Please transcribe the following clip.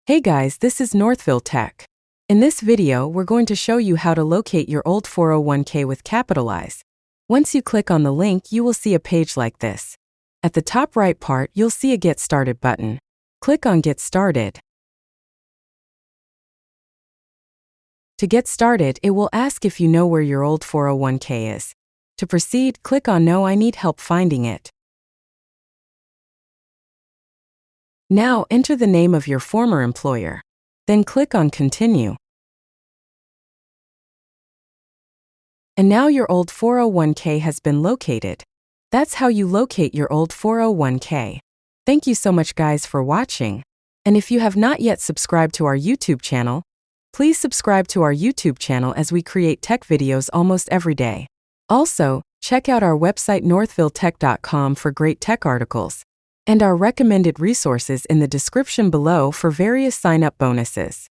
Hey guys, this is Northville Tech. In this video, we're going to show you how to locate your old 401k with Capitalize. Once you click on the link, you will see a page like this. At the top right part, you'll see a Get Started button. Click on Get Started. To get started, it will ask if you know where your old 401k is. To proceed, click on No, I need help finding it. Now enter the name of your former employer. Then click on Continue. And now your old 401k has been located. That's how you locate your old 401k. Thank you so much guys for watching. And if you have not yet subscribed to our YouTube channel, please subscribe to our YouTube channel as we create tech videos almost every day. Also, check out our website northvilletech.com for great tech articles, and our recommended resources in the description below for various sign-up bonuses.